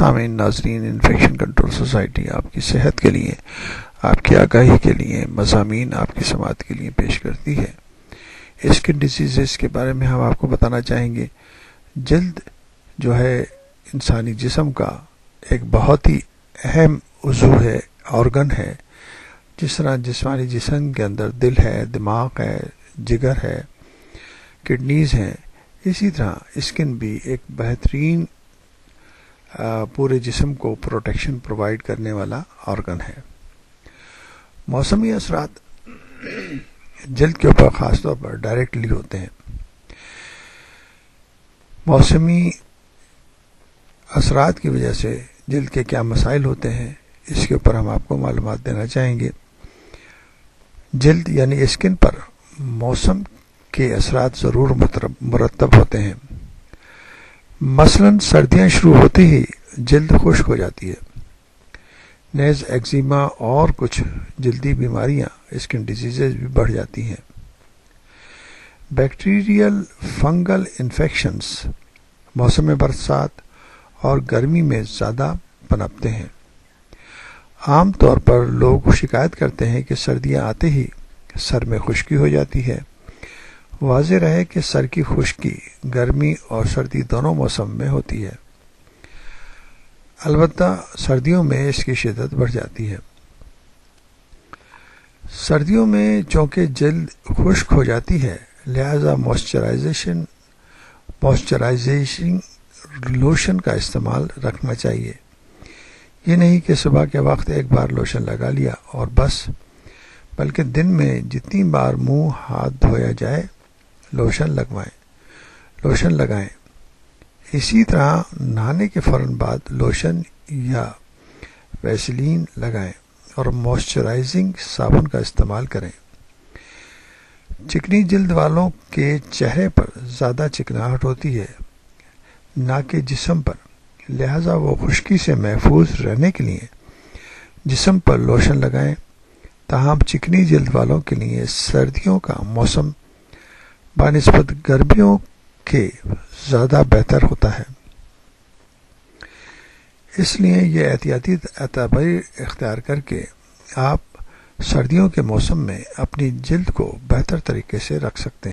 سامعین ناظرین، infection control society آپ کی صحت کے لیے، آپ کی آگاہی کے لیے مضامین آپ کی سماعت کے لیے پیش کرتی ہے۔ اسکن ڈیزیزز کے بارے میں ہم آپ کو بتانا چاہیں گے۔ جلد جو ہے انسانی جسم کا ایک بہت ہی اہم عضو ہے، آرگن ہے۔ جس طرح جسمانی جسم کے اندر دل ہے، دماغ ہے، جگر ہے، کڈنیز ہیں، اسی طرح اسکن بھی ایک بہترین پورے جسم کو پروٹیکشن پرووائڈ کرنے والا آرگن ہے۔ موسمی اثرات جلد کے اوپر خاص طور پر ڈائریکٹلی ہوتے ہیں۔ موسمی اثرات کی وجہ سے جلد کے کیا مسائل ہوتے ہیں، اس کے اوپر ہم آپ کو معلومات دینا چاہیں گے۔ جلد یعنی اسکن پر موسم کے اثرات ضرور مرتب ہوتے ہیں۔ مثلاً سردیاں شروع ہوتے ہی جلد خشک ہو جاتی ہے۔ نیز ایگزیما اور کچھ جلدی بیماریاں اسکن ڈیزیزز بھی بڑھ جاتی ہیں۔ بیکٹیریل فنگل انفیکشنز موسم برسات اور گرمی میں زیادہ پنپتے ہیں۔ عام طور پر لوگ شکایت کرتے ہیں کہ سردیاں آتے ہی سر میں خشکی ہو جاتی ہے۔ واضح رہے کہ سر کی خشکی گرمی اور سردی دونوں موسم میں ہوتی ہے، البتہ سردیوں میں اس کی شدت بڑھ جاتی ہے۔ سردیوں میں چونکہ جلد خشک ہو جاتی ہے، لہذا موئسچرائزیشن لوشن کا استعمال رکھنا چاہیے۔ یہ نہیں کہ صبح کے وقت ایک بار لوشن لگا لیا اور بس، بلکہ دن میں جتنی بار منہ ہاتھ دھویا جائے لوشن لگائیں۔ اسی طرح نہانے کے فوراً بعد لوشن یا ویسلین لگائیں اور موئسچرائزنگ صابن کا استعمال کریں۔ چکنی جلد والوں کے چہرے پر زیادہ چکناہٹ ہوتی ہے، نہ کہ جسم پر، لہذا وہ خشکی سے محفوظ رہنے کے لیے جسم پر لوشن لگائیں۔ تاہم چکنی جلد والوں کے لیے سردیوں کا موسم بنسبت گرمیوں کے زیادہ بہتر ہوتا ہے۔ اس لیے یہ احتیاطی تدابیر اختیار کر کے آپ سردیوں کے موسم میں اپنی جلد کو بہتر طریقے سے رکھ سکتے ہیں۔